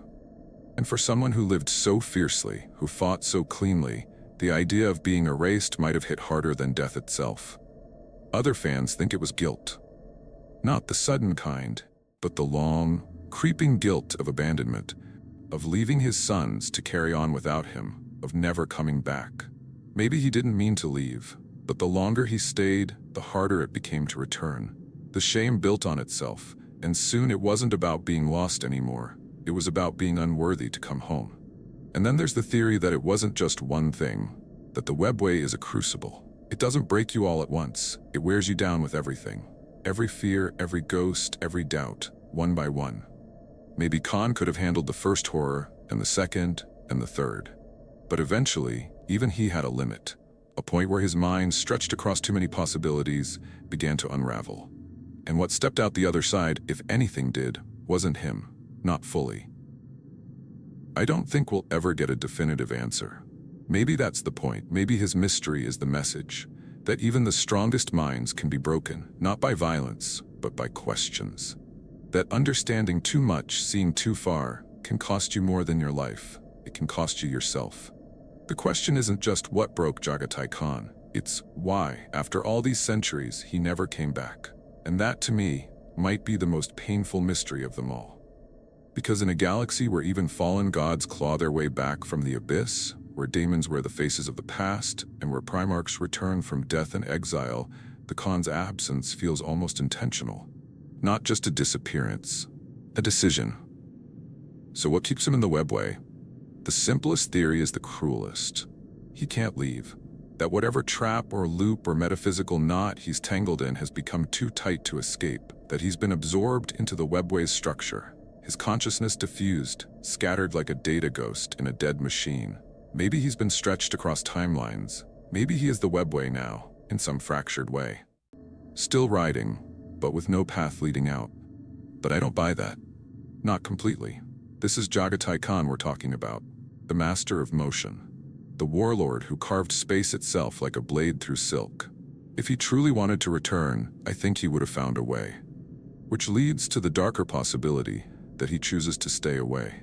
And for someone who lived so fiercely, who fought so cleanly, the idea of being erased might have hit harder than death itself. Other fans think it was guilt. Not the sudden kind, but the long, creeping guilt of abandonment, of leaving his sons to carry on without him, of never coming back. Maybe he didn't mean to leave, but the longer he stayed, the harder it became to return. The shame built on itself, and soon it wasn't about being lost anymore. It was about being unworthy to come home. And then there's the theory that it wasn't just one thing, that the Webway is a crucible. It doesn't break you all at once. It wears you down with everything. Every fear, every ghost, every doubt, one by one. Maybe Khan could have handled the first horror, and the second, and the third. But eventually, even he had a limit. A point where his mind, stretched across too many possibilities, began to unravel. And what stepped out the other side, if anything did, wasn't him. Not fully. I don't think we'll ever get a definitive answer. Maybe that's the point. Maybe his mystery is the message. That even the strongest minds can be broken, not by violence, but by questions. That understanding too much, seeing too far, can cost you more than your life. It can cost you yourself. The question isn't just what broke Jaghatai Khan, it's why, after all these centuries, he never came back. And that, to me, might be the most painful mystery of them all. Because in a galaxy where even fallen gods claw their way back from the abyss, where daemons wear the faces of the past, and where Primarchs return from death and exile, the Khan's absence feels almost intentional. Not just a disappearance, a decision. So what keeps him in the Webway? The simplest theory is the cruelest. He can't leave. That whatever trap or loop or metaphysical knot he's tangled in has become too tight to escape. That he's been absorbed into the Webway's structure. His consciousness diffused, scattered like a data ghost in a dead machine. Maybe he's been stretched across timelines. Maybe he is the Webway now, in some fractured way. Still riding, but with no path leading out. But I don't buy that. Not completely. This is Jaghatai Khan we're talking about, the master of motion, the warlord who carved space itself like a blade through silk. If he truly wanted to return, I think he would have found a way. Which leads to the darker possibility that he chooses to stay away.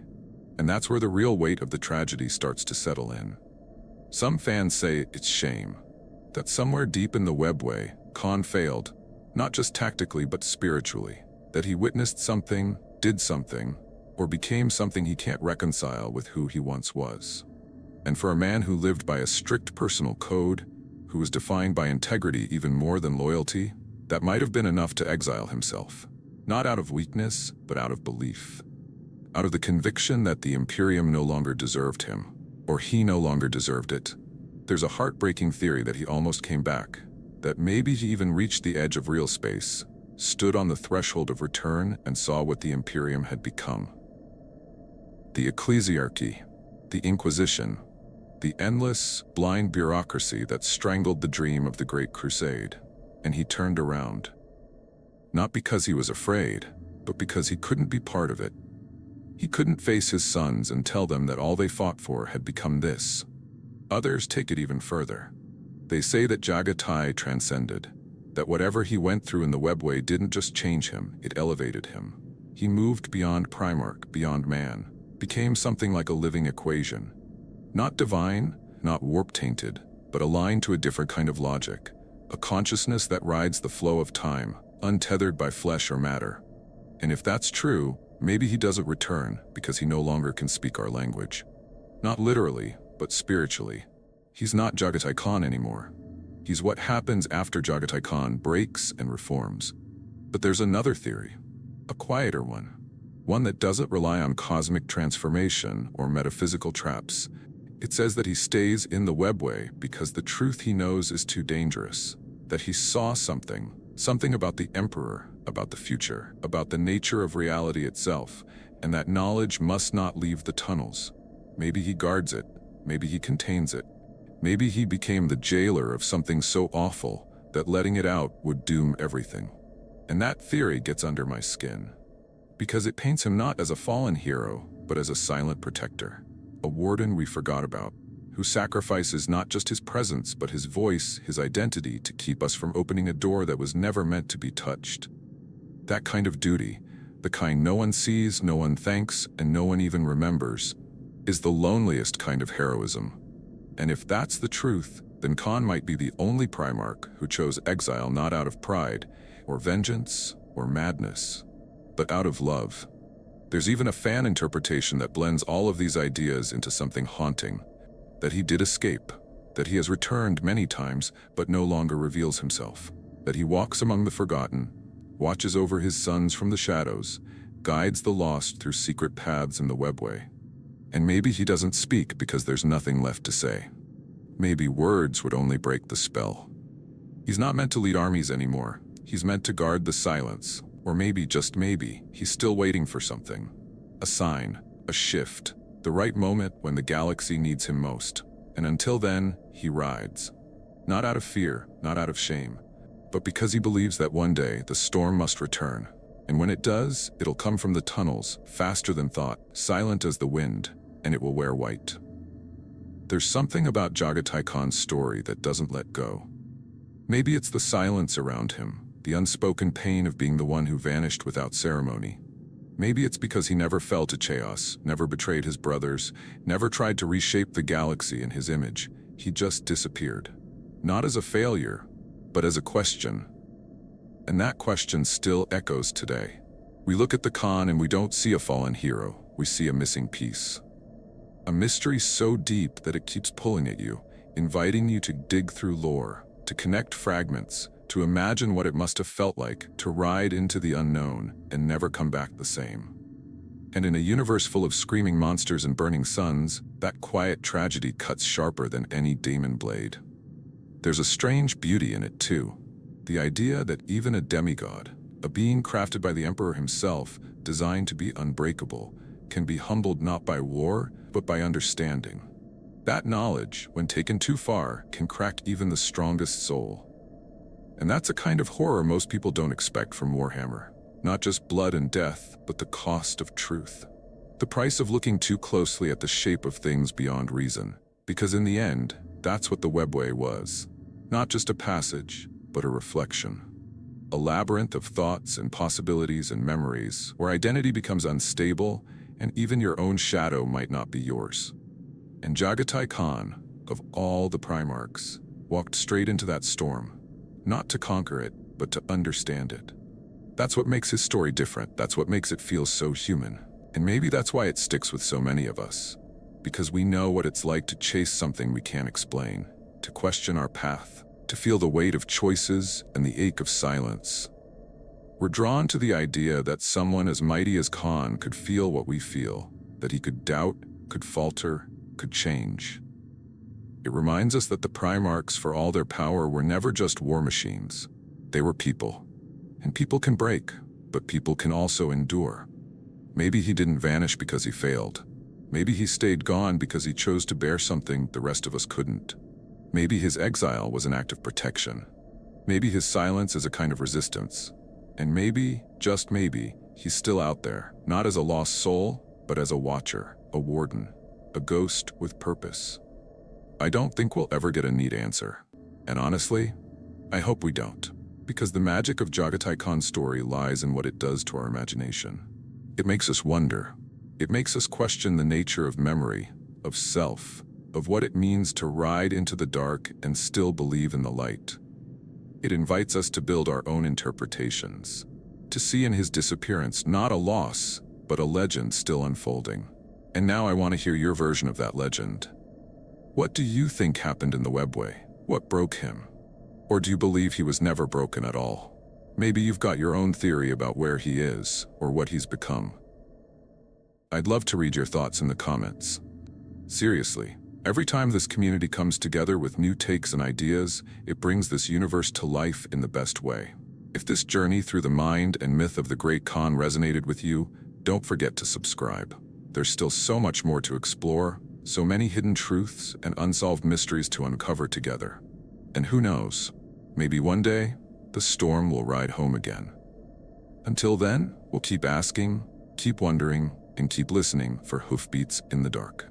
And that's where the real weight of the tragedy starts to settle in. Some fans say it's shame, that somewhere deep in the Webway, Khan failed, not just tactically but spiritually, that he witnessed something, did something, or became something he can't reconcile with who he once was. And for a man who lived by a strict personal code, who was defined by integrity even more than loyalty, that might have been enough to exile himself. Not out of weakness, but out of belief. Out of the conviction that the Imperium no longer deserved him, or he no longer deserved it. There's a heartbreaking theory that he almost came back, that maybe he even reached the edge of real space, stood on the threshold of return and saw what the Imperium had become. The ecclesiarchy, the Inquisition, the endless, blind bureaucracy that strangled the dream of the Great Crusade, and he turned around. Not because he was afraid, but because he couldn't be part of it. He couldn't face his sons and tell them that all they fought for had become this. Others take it even further. They say that Jaghatai transcended, that whatever he went through in the Webway didn't just change him, it elevated him. He moved beyond Primarch, beyond man, became something like a living equation. Not divine, not warp-tainted, but aligned to a different kind of logic, a consciousness that rides the flow of time, untethered by flesh or matter. And if that's true, maybe he doesn't return because he no longer can speak our language. Not literally, but spiritually. He's not Jaghatai Khan anymore. He's what happens after Jaghatai Khan breaks and reforms. But there's another theory, a quieter one that doesn't rely on cosmic transformation or metaphysical traps. It says that he stays in the Webway because the truth he knows is too dangerous, that he saw something about the Emperor, about the future, about the nature of reality itself, and that knowledge must not leave the tunnels. Maybe he guards it, maybe he contains it. Maybe he became the jailer of something so awful that letting it out would doom everything. And that theory gets under my skin. Because it paints him not as a fallen hero, but as a silent protector. A warden we forgot about, who sacrifices not just his presence, but his voice, his identity, to keep us from opening a door that was never meant to be touched. That kind of duty, the kind no one sees, no one thanks, and no one even remembers, is the loneliest kind of heroism. And if that's the truth, then Khan might be the only Primarch who chose exile not out of pride, or vengeance, or madness, but out of love. There's even a fan interpretation that blends all of these ideas into something haunting, that he did escape, that he has returned many times but no longer reveals himself, that he walks among the forgotten, watches over his sons from the shadows, guides the lost through secret paths in the Webway. And maybe he doesn't speak because there's nothing left to say. Maybe words would only break the spell. He's not meant to lead armies anymore. He's meant to guard the silence. Or maybe, just maybe, he's still waiting for something. A sign, a shift, the right moment when the galaxy needs him most. And until then, he rides. Not out of fear, not out of shame, but because he believes that one day the storm must return. And when it does, it'll come from the tunnels, faster than thought, silent as the wind, and it will wear white. There's something about Jaghatai Khan's story that doesn't let go. Maybe it's the silence around him, the unspoken pain of being the one who vanished without ceremony. Maybe it's because he never fell to chaos, never betrayed his brothers, never tried to reshape the galaxy in his image. He just disappeared. Not as a failure, but as a question. And that question still echoes today. We look at the Khan and we don't see a fallen hero, we see a missing piece. A mystery so deep that it keeps pulling at you, inviting you to dig through lore, to connect fragments, to imagine what it must have felt like to ride into the unknown and never come back the same. And in a universe full of screaming monsters and burning suns, that quiet tragedy cuts sharper than any demon blade. There's a strange beauty in it too. The idea that even a demigod, a being crafted by the Emperor himself, designed to be unbreakable, can be humbled not by war, but by understanding. That knowledge, when taken too far, can crack even the strongest soul. And that's a kind of horror most people don't expect from Warhammer. Not just blood and death, but the cost of truth. The price of looking too closely at the shape of things beyond reason. Because in the end, that's what the Webway was. Not just a passage, but a reflection. A labyrinth of thoughts and possibilities and memories, where identity becomes unstable, and even your own shadow might not be yours. And Jaghatai Khan, of all the Primarchs, walked straight into that storm. Not to conquer it, but to understand it. That's what makes his story different. That's what makes it feel so human. And maybe that's why it sticks with so many of us. Because we know what it's like to chase something we can't explain, to question our path, to feel the weight of choices and the ache of silence. We're drawn to the idea that someone as mighty as Khan could feel what we feel, that he could doubt, could falter, could change. It reminds us that the Primarchs, for all their power, were never just war machines. They were people. And people can break, but people can also endure. Maybe he didn't vanish because he failed. Maybe he stayed gone because he chose to bear something the rest of us couldn't. Maybe his exile was an act of protection. Maybe his silence is a kind of resistance. And maybe, just maybe, he's still out there, not as a lost soul, but as a watcher, a warden, a ghost with purpose. I don't think we'll ever get a neat answer. And honestly, I hope we don't. Because the magic of Jaghatai Khan's story lies in what it does to our imagination. It makes us wonder. It makes us question the nature of memory, of self, of what it means to ride into the dark and still believe in the light. It invites us to build our own interpretations, to see in his disappearance not a loss, but a legend still unfolding. And now I want to hear your version of that legend. What do you think happened in the Webway? What broke him? Or do you believe he was never broken at all? Maybe you've got your own theory about where he is, or what he's become. I'd love to read your thoughts in the comments. Seriously, every time this community comes together with new takes and ideas, it brings this universe to life in the best way. If this journey through the mind and myth of the Great Khan resonated with you, don't forget to subscribe. There's still so much more to explore, so many hidden truths and unsolved mysteries to uncover together. And who knows, maybe one day, the storm will ride home again. Until then, we'll keep asking, keep wondering, and keep listening for hoofbeats in the dark.